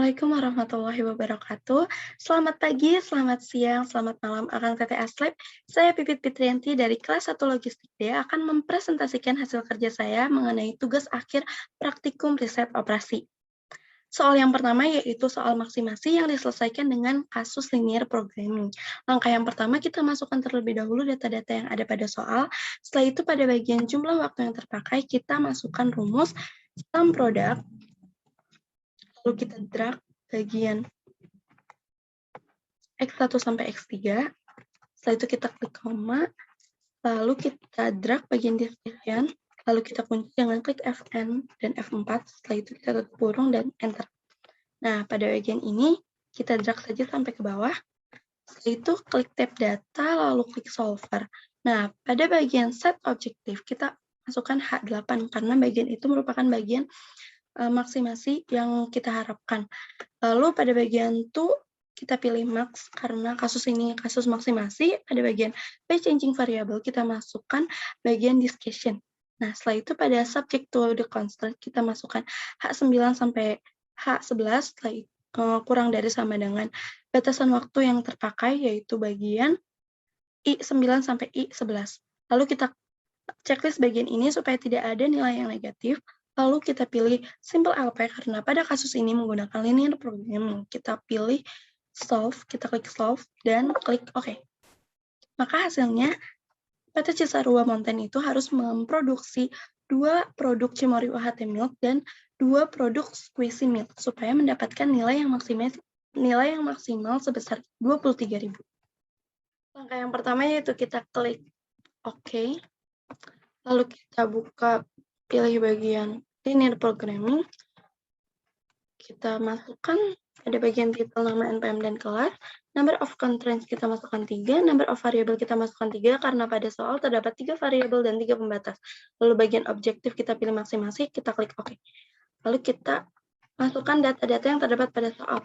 Assalamualaikum warahmatullahi wabarakatuh. Selamat pagi, selamat siang, selamat malam Akang Teteh Aslep. Saya Pipit Fitrianti dari kelas 1 Logistik D akan mempresentasikan hasil kerja saya mengenai tugas akhir praktikum riset operasi. Soal yang pertama yaitu soal maksimasi yang diselesaikan dengan kasus linear programming. Langkah yang pertama kita masukkan terlebih dahulu data-data yang ada pada soal. Setelah itu pada bagian jumlah waktu yang terpakai kita masukkan rumus sum product. Lalu kita drag bagian X1 sampai X3, setelah itu kita klik koma, lalu kita drag bagian division, lalu kita kunci dengan klik Fn dan F4, setelah itu kita tutup kurung dan enter. Nah, pada bagian ini kita drag saja sampai ke bawah, setelah itu klik tab data, lalu klik solver. Nah, pada bagian set objektif kita masukkan H8, karena bagian itu merupakan bagian maksimasi yang kita harapkan. Lalu pada bagian to kita pilih max karena kasus ini kasus maksimasi. Pada bagian by changing variable kita masukkan bagian discussion. Nah, setelah itu pada subject to the constraint kita masukkan H9 sampai H11, setelah itu kurang dari sama dengan batasan waktu yang terpakai yaitu bagian I9 sampai I11. Lalu kita checklist bagian ini supaya tidak ada nilai yang negatif. Lalu kita pilih simple LP karena pada kasus ini menggunakan linear programming. Kita pilih solve, kita klik solve dan klik OK. Maka hasilnya PT Cisarua Mountain itu harus memproduksi 2 produk Cimory UHT Milk dan 2 produk Squeezy Milk supaya mendapatkan nilai yang maksimal sebesar 23.000. Langkah yang pertama yaitu kita klik OK. Lalu kita buka pilih bagian linear programming, kita masukkan ada bagian titel, nama, NPM, dan kelas. Number of constraints kita masukkan 3, number of variable kita masukkan 3, karena pada soal terdapat 3 variabel dan 3 pembatas. Lalu bagian objektif kita pilih maksimasi, kita klik OK. Lalu kita masukkan data-data yang terdapat pada soal.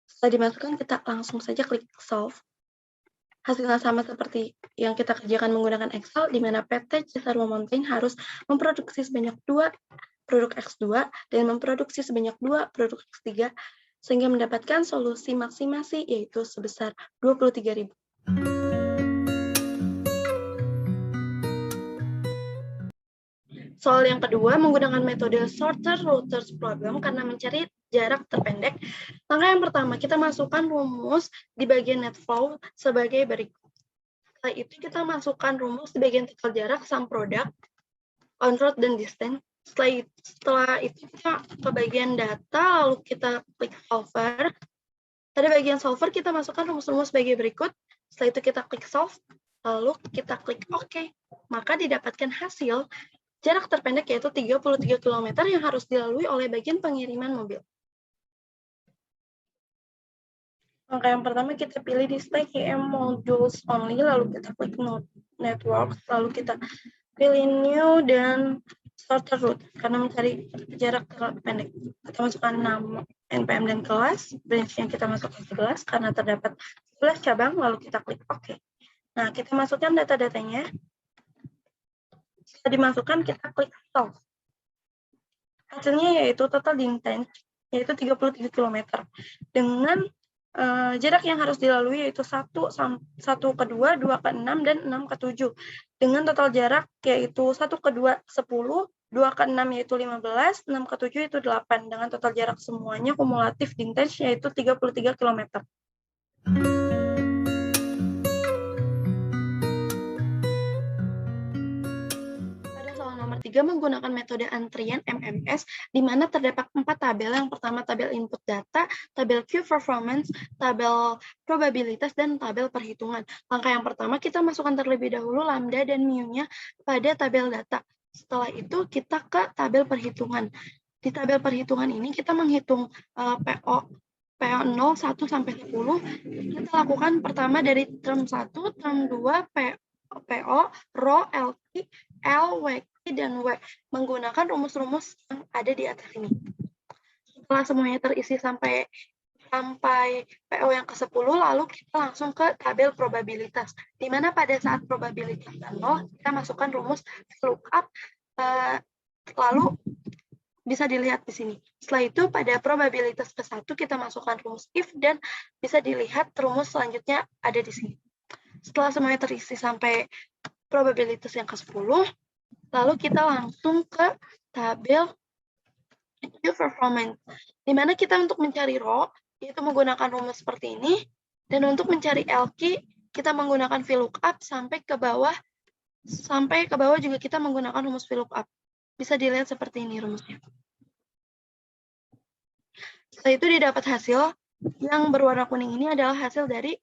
Setelah dimasukkan, kita langsung saja klik solve. Hasilnya sama seperti yang kita kerjakan menggunakan Excel, di mana PT Cisarua Mountain harus memproduksi sebanyak 2 produk X2 dan memproduksi sebanyak 2 produk X3, sehingga mendapatkan solusi maksimasi yaitu sebesar 23.000. Soal yang kedua, menggunakan metode Shorter-Routers Problem karena mencari jarak terpendek. Langkah yang pertama, kita masukkan rumus di bagian net flow sebagai berikut. Setelah itu kita masukkan rumus di bagian titel jarak, sum product, on road, dan distance. Setelah itu kita ke bagian data, lalu kita klik solver. Pada bagian solver kita masukkan rumus-rumus sebagai berikut. Setelah itu kita klik solve, lalu kita klik OK. Maka didapatkan hasil jarak terpendek yaitu 33 km yang harus dilalui oleh bagian pengiriman mobil. Langkah yang pertama kita pilih display KM modules only, lalu kita klik network, lalu kita pilih new dan shorter route karena mencari jarak terpendek. Kita masukkan nama, NPM, dan kelas. Branch yang kita masukkan 11 karena terdapat 11 cabang, lalu kita klik OK. Nah, kita masukkan data-datanya. Setelah dimasukkan, kita klik solve. Hasilnya yaitu total distance, yaitu 33 km. Dengan jarak yang harus dilalui yaitu 1 ke 2, 2 ke 6, dan 6 ke 7. Dengan total jarak yaitu 1 ke 2, 10, 2 ke 6 yaitu 15, 6 ke 7 yaitu 8. Dengan total jarak semuanya kumulatif distance yaitu 33 km. Nomor 3 menggunakan metode antrian MMS, di mana terdapat 4 tabel. Yang pertama tabel input data, tabel Q performance, tabel probabilitas, dan tabel perhitungan. Langkah yang pertama kita masukkan terlebih dahulu lambda dan mu-nya pada tabel data. Setelah itu kita ke tabel perhitungan. Di tabel perhitungan ini kita menghitung PO 0, 1 sampai 10. Kita lakukan pertama dari term 1, term 2, PO, row, LT, L, WQ, dan W menggunakan rumus-rumus yang ada di atas ini. Setelah semuanya terisi sampai PO yang ke-10, lalu kita langsung ke tabel probabilitas, di mana pada saat probabilitas 0, kita masukkan rumus lookup, lalu Bisa dilihat di sini. Setelah itu pada probabilitas ke-1 kita masukkan rumus if dan bisa dilihat rumus selanjutnya ada di sini. Setelah semuanya terisi sampai probabilitas yang ke-10, lalu kita langsung ke tabel Q performance, di mana kita untuk mencari row itu menggunakan rumus seperti ini, dan untuk mencari LQ kita menggunakan VLOOKUP sampai ke bawah juga kita menggunakan rumus VLOOKUP. Bisa dilihat seperti ini rumusnya. Setelah itu didapat hasil yang berwarna kuning ini adalah hasil dari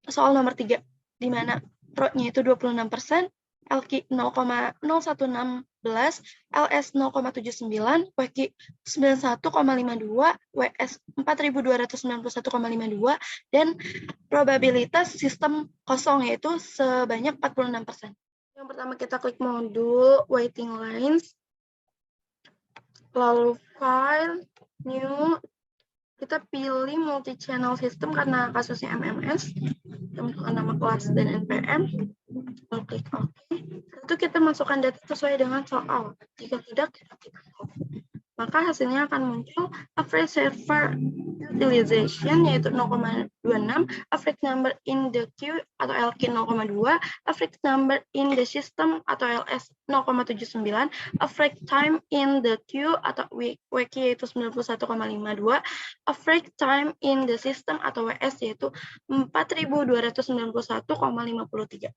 soal nomor 3, di mana rho-nya itu 26%, LQ 0,0116, LS 0,79, WQ 91,52, WS 4291,52, dan probabilitas sistem kosong yaitu sebanyak 46%. Yang pertama kita klik modul waiting lines, lalu file, new, kita pilih multi-channel system karena kasusnya MMS, kita masukkan nama kelas dan NPM, lalu klik OK. Lalu kita masukkan data sesuai dengan soal. Jika tidak, kita klik OK. Maka hasilnya akan muncul average server utilization yaitu 0,26, average number in the queue atau LQ 0,2, average number in the system atau LS 0,79, average time in the queue atau WQ yaitu 91,52, average time in the system atau WS yaitu 4291,53.